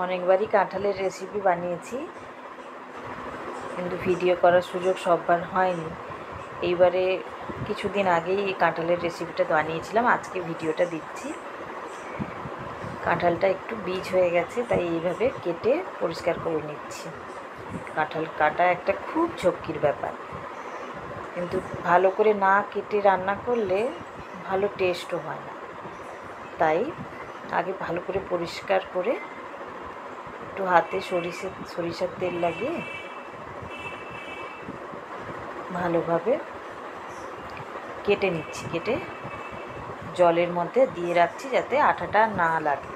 অনেকবারই কাঁঠালের রেসিপি বানিয়েছি, কিন্তু ভিডিও করার সুযোগ সববার হয়নি। এইবারে কিছুদিন আগেই এই কাঁঠালের রেসিপিটা বানিয়েছিলাম, আজকে ভিডিওটা দিচ্ছি। কাঁঠালটা একটু বীজ হয়ে গেছে, তাই এইভাবে কেটে পরিষ্কার করে নিচ্ছি। কাঁঠাল কাটা একটা খুব ঝক্কির ব্যাপার, কিন্তু ভালো করে না কেটে রান্না করলে ভালো টেস্টও হয় না। তাই আগে ভালো করে পরিষ্কার করে একটু হাতে সরিষার তেল লাগিয়ে ভালোভাবে কেটে নিচ্ছি। কেটে জলের মধ্যে দিয়ে রাখছি যাতে আঠাটা না লাগে।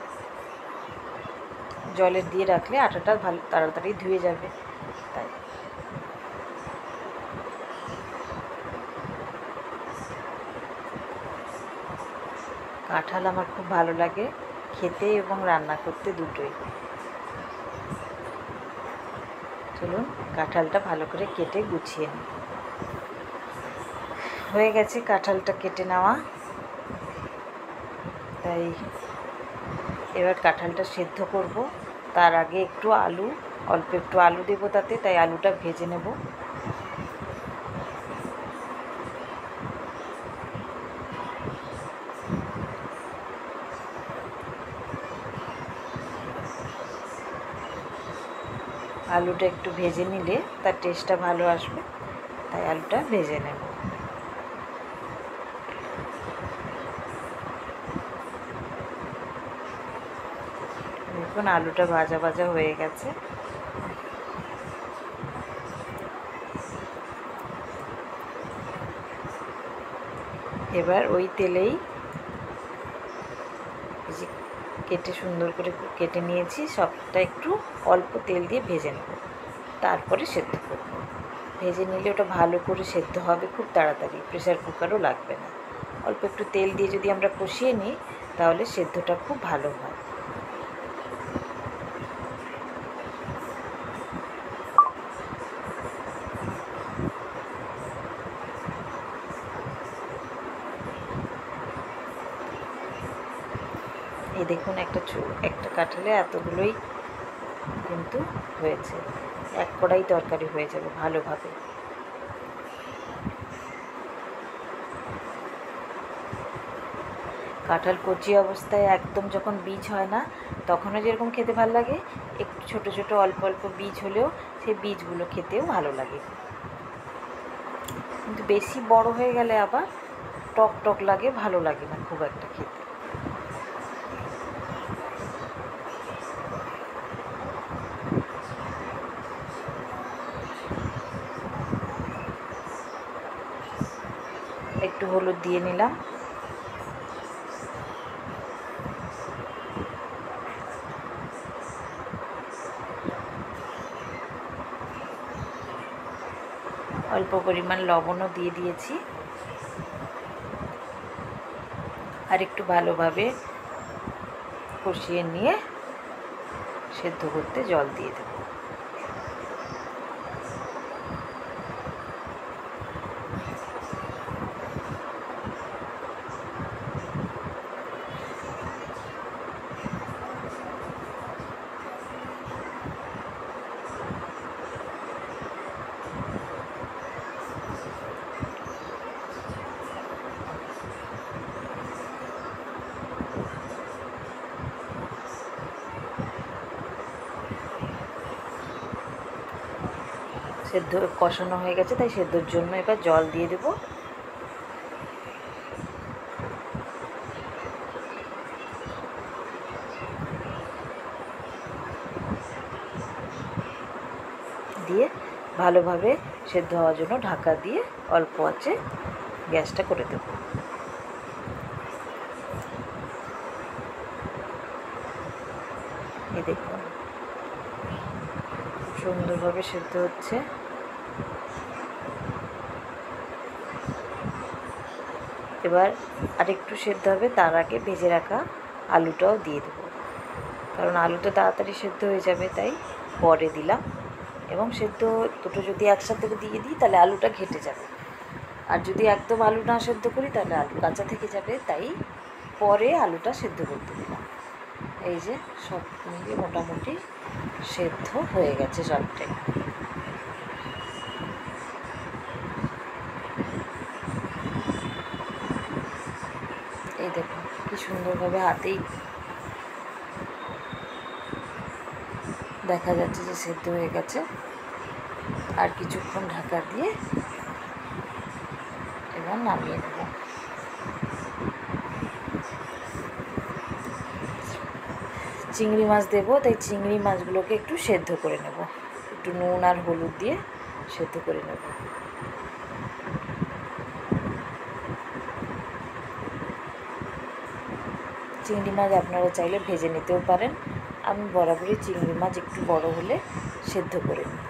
জলে দিয়ে রাখলে আঠাটা ভালো তাড়াতাড়ি ধুয়ে যাবে। তাই কাঁঠাল আমার খুব ভালো লাগে খেতে এবং রান্না করতে দুটোই। চলুন কাঁঠালটা ভালো করে কেটে গুছিয়ে নিই। হয়ে গেছে কাঁঠালটা কেটে নেওয়া। তাই এবার কাঁঠালটা সেদ্ধ করব। তার আগে অল্প একটু আলু দেবো তাতে, তাই আলুটা ভেজে নেব। আলুটা একটু ভেজে নিলে তার টেস্টটা ভালো আসবে, তাই আলুটা ভেজে নেব। দেখুন আলুটা ভাজা ভাজা হয়ে গেছে। এবার ওই তেলেই কেটে সুন্দর করে কেটে নিয়েছি, সবটা একটু অল্প তেল দিয়ে ভেজে নেব, তারপরে সেদ্ধ করব। ভেজে নিলে ওটা ভালো করে সেদ্ধ হবে খুব তাড়াতাড়ি, প্রেসার কুকারও লাগবে না। অল্প একটু তেল দিয়ে যদি আমরা কষিয়ে নিই তাহলে সেদ্ধটা খুব ভালো হয়। এই দেখুন একটা কাঁঠালে এতগুলোই কিন্তু হয়েছে, এক কড়াই তরকারি হয়ে যাবে ভালোভাবে। কাঁঠাল কচি অবস্থায় একদম যখন বীজ হয় না তখনও যেরকম খেতে ভালো লাগে, একটু ছোটো ছোটো অল্প অল্প বীজ হলেও সেই বীজগুলো খেতেও ভালো লাগে। কিন্তু বেশি বড় হয়ে গেলে আবার টক টক লাগে, ভালো লাগে না খুব একটা খেতে। একটু হলুদ দিয়ে নিলাম। অল্প পরিমাণ লবণও দিয়ে দিয়েছি। আর একটু ভালোভাবে কষিয়ে নিয়ে সেদ্ধ করতে জল দিয়ে দেব। সেদ্ধ কষানো হয়ে গেছে, তাই সেদ্ধর জন্য এবার জল দিয়ে দেব। দিয়ে ভালোভাবে সেদ্ধ হওয়ার জন্য ঢাকা দিয়ে অল্প আঁচে গ্যাসটা করে দেব। এই দেখুন সুন্দরভাবে সেদ্ধ হচ্ছে। এবার আরেকটু সেদ্ধ হবে, তার আগে ভেজে রাখা আলুটাও দিয়ে দেবো, কারণ আলুটা তাড়াতাড়ি সেদ্ধ হয়ে যাবে, তাই পরে দিলাম। এবং সেদ্ধ দুটো যদি একসাথে দিয়ে দিই তাহলে আলুটা ঘেটে যাবে, আর যদি একদম আলু না সেদ্ধ করি তাহলে আলু কাঁচা থেকে যাবে, তাই পরে আলুটা সেদ্ধ করতে দিলাম। এই যে সব মিলিয়ে মোটামুটি সেদ্ধ হয়ে গেছে সবটাই। এই দেখুন কি সুন্দরভাবে হাতেই দেখা যাচ্ছে যে সেদ্ধ হয়ে গেছে। আর কিছুক্ষণ ঢাকা দিয়ে এবার নামিয়ে নেব। চিংড়ি মাছ দেবো, তাই চিংড়ি মাছগুলোকে একটু সেদ্ধ করে নেব, একটু নুন আর হলুদ দিয়ে সেদ্ধ করে নেব। চিংড়ি মাছ আপনারা চাইলে ভেজে নিতেও পারেন, আমি বরাবরই চিংড়ি মাছ একটু বড় হলে সেদ্ধ করে নিই।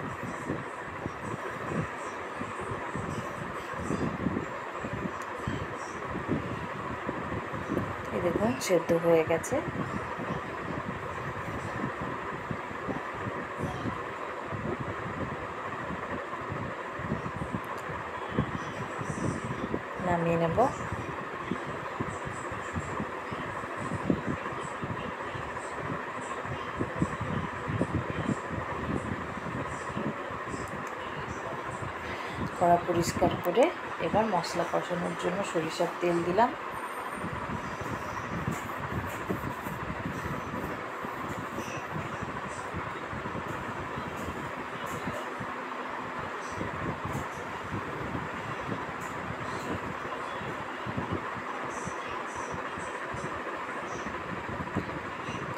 এই দেখুন সেদ্ধ হয়ে গেছে। নামিয়ে নেব। কড়া পরিষ্কার করে এবার মশলা কষানোর জন্য সরিষার তেল দিলাম।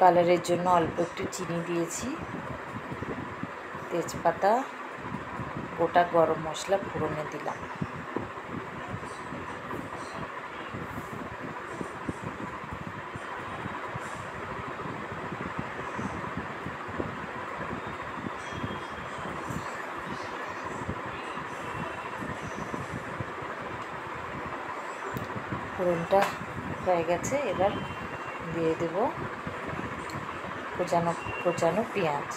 কালারের জন্য অল্প একটু চিনি দিয়েছি, তেজপাতা, গোটা গরম মশলা ফোড়নে দিলাম। ফোড়নটা হয়ে গেছে, এবার দিয়ে দেব কোচানো পেঁয়াজ।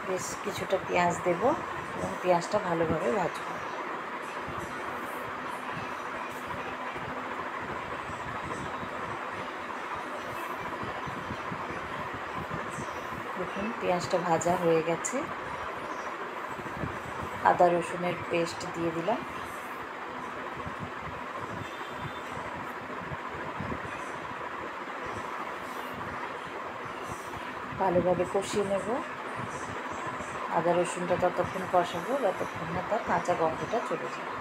বেশ কিছুটা পেঁয়াজ দেব এবং পেঁয়াজটা ভালোভাবে ভাজবো। দেখুন পেঁয়াজটা ভাজা হয়ে গেছে। আদা রসুনের পেস্ট দিয়ে দিলাম। ভালোভাবে কষিয়ে নেব। আদা রসুনটা ততক্ষণ কষাবো যতক্ষণ না তার কাঁচা গন্ধটা চলে যায়।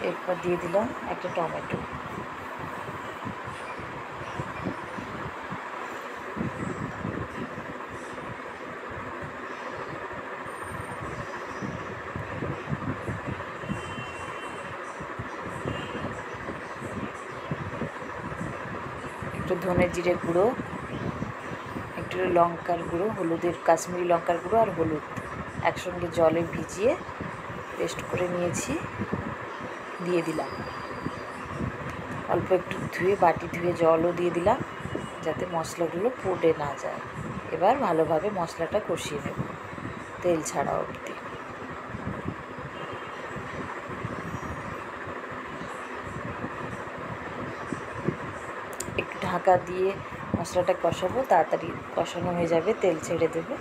এরপর দিয়ে দিলাম একটা টমেটো। একটু ধনে জিরে গুঁড়ো, একটু লঙ্কার গুঁড়ো, হলুদের কাশ্মীরি লঙ্কার গুঁড়ো আর হলুদ একসঙ্গে জলে ভিজিয়ে পেস্ট করে নিয়েছি, দিয়ে দিলাম। অল্প একটু বাটি ধুয়ে জলও দিয়ে দিলাম যাতে মশলাগুলো পুড়ে না যায়। এবার ভালোভাবে মশলাটা কষিয়ে নেব তেল ছাড়া অবধি। একটু ঢাকা দিয়ে মশলাটা কষাবো, তাড়াতাড়ি কষানো হয়ে যাবে, তেল ছেড়ে দেবে।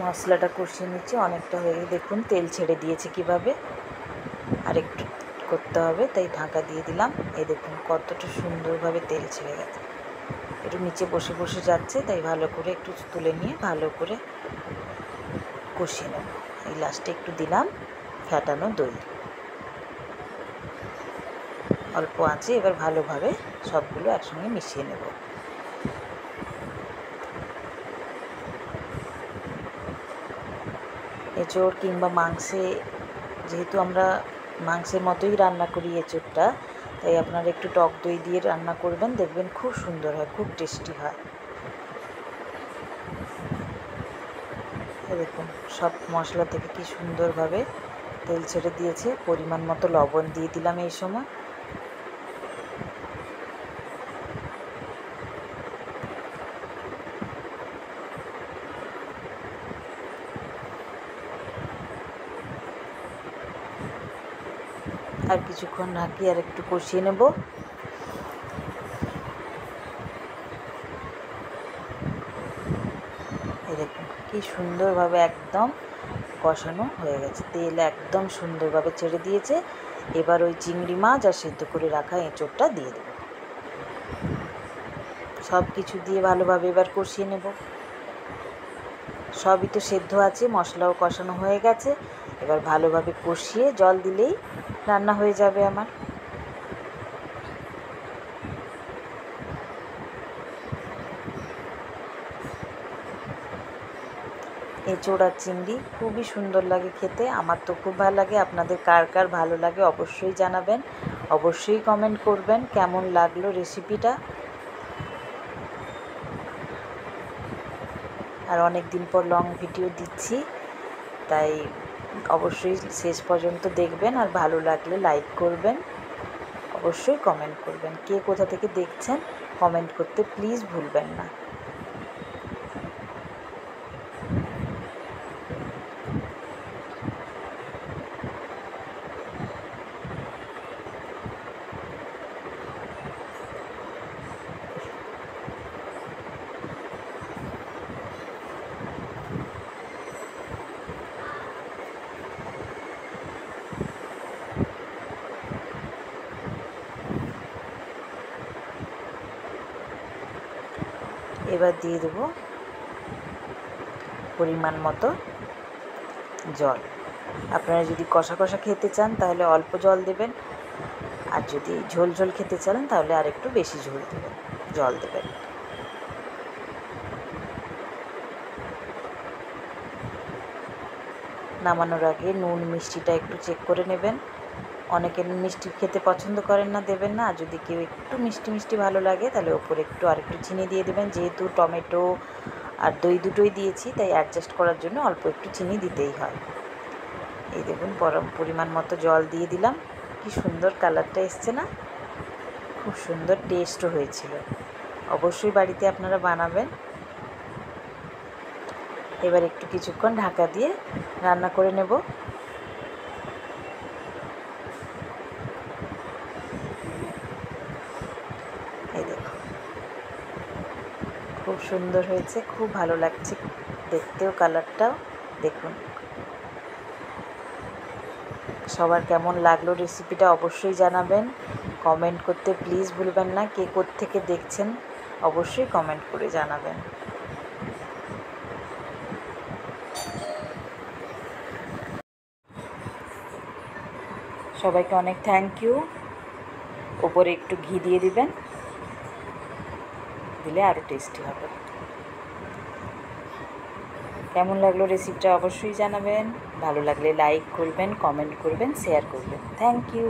মশলাটা কষিয়ে নিচ্ছি, অনেকটা হয়ে দেখুন তেল ছেড়ে দিয়েছে কিভাবে। আর একটু করতে হবে, তাই ঢাকা দিয়ে দিলাম। এই দেখুন কতটা সুন্দরভাবে তেল ছেড়ে গেছে। একটু নিচে বসে বসে যাচ্ছে, তাই ভালো করে একটু তুলে নিয়ে ভালো করে কষিয়ে নেব। এই লাস্টে একটু দিলাম ফ্যাটানো দই। অল্প আঁচে এবার ভালোভাবে সবগুলো একসঙ্গে মিশিয়ে নেব। এঁচোড় কিংবা মাংসে, যেহেতু আমরা মাংসের মতোই রান্না করি এঁচোড়টা, তাই আপনারা একটু টক দই দিয়ে রান্না করবেন, দেখবেন খুব সুন্দর হয়, খুব টেস্টি হয়। দেখুন সব মশলা থেকে কি সুন্দরভাবে তেল ছেড়ে দিয়েছে। পরিমাণ মতো লবণ দিয়ে দিলাম এই সময়। আর কিছুক্ষণ ঢাকি আর একটু কষিয়ে নেব। এই দেখুন কি সুন্দরভাবে একদম কষানো হয়ে গেছে, তেল একদম সুন্দরভাবে ছেড়ে দিয়েছে। এবার ওই চিংড়ি মাছ আর সিদ্ধ করে রাখা এঁচোড়টা দিয়ে দেব। সব কিছু দিয়ে ভালোভাবে এবার কষিয়ে নেব। সবই তো সেদ্ধ আছে, মশলাও কষানো হয়ে গেছে। এবার ভালোভাবে কষিয়ে জল দিলেই রান্না হয়ে যাবে আমার। এঁচোড় আর চিংড়ি খুবই সুন্দর লাগে খেতে, আমার তো খুব ভালো লাগে। আপনাদের কার কার ভালো লাগে অবশ্যই জানাবেন, অবশ্যই কমেন্ট করবেন কেমন লাগলো রেসিপিটা। আর অনেক দিন পর লং ভিডিও দিচ্ছি, তাই অবশ্যই শেষ পর্যন্ত দেখবেন। আর ভালো লাগলে লাইক করবেন, অবশ্যই কমেন্ট করবেন। কে কোথা থেকে দেখছেন কমেন্ট করতে প্লিজ ভুলবেন না। এবার দিয়ে দেবো পরিমাণ মতো জল। আপনারা যদি কষা কষা খেতে চান তাহলে অল্প জল দেবেন, আর যদি ঝোল ঝোল খেতে চান তাহলে আর একটু বেশি জল দেবেন। নামানোর আগে নুন মিষ্টিটা একটু চেক করে নেবেন। অনেকে মিষ্টি খেতে পছন্দ করেন না, দেবেন না। আর যদি কেউ একটু মিষ্টি মিষ্টি ভালো লাগে তাহলে ওপরে আরেকটু চিনি দিয়ে দেবেন। যেহেতু টমেটো আর দই দুটোই দিয়েছি, তাই অ্যাডজাস্ট করার জন্য অল্প একটু চিনি দিতেই হয়। এই দেখুন পরিমাণ মতো জল দিয়ে দিলাম। কি সুন্দর কালারটা এসছে না? খুব সুন্দর টেস্টও হয়েছিল। অবশ্যই বাড়িতে আপনারা বানাবেন। এবার একটু কিছুক্ষণ ঢাকা দিয়ে রান্না করে নেব। এই দেখুন খুব সুন্দর হয়েছে, খুব ভালো লাগছে দেখতেও, কালারটাও দেখুন। সবার কেমন লাগলো রেসিপিটা অবশ্যই জানাবেন, কমেন্ট করতে প্লিজ ভুলবেন না। কে কোত্থেকে দেখছেন অবশ্যই কমেন্ট করে জানাবেন। সবাইকে অনেক থ্যাংক ইউ। ওপরে একটু ঘি দিয়ে দিবেন, দিলে আরও টেস্টি হবে। কেমন লাগলো রেসিপিটা অবশ্যই জানাবেন। ভালো লাগলে লাইক করবেন, কমেন্ট করবেন, শেয়ার করবেন। Thank you.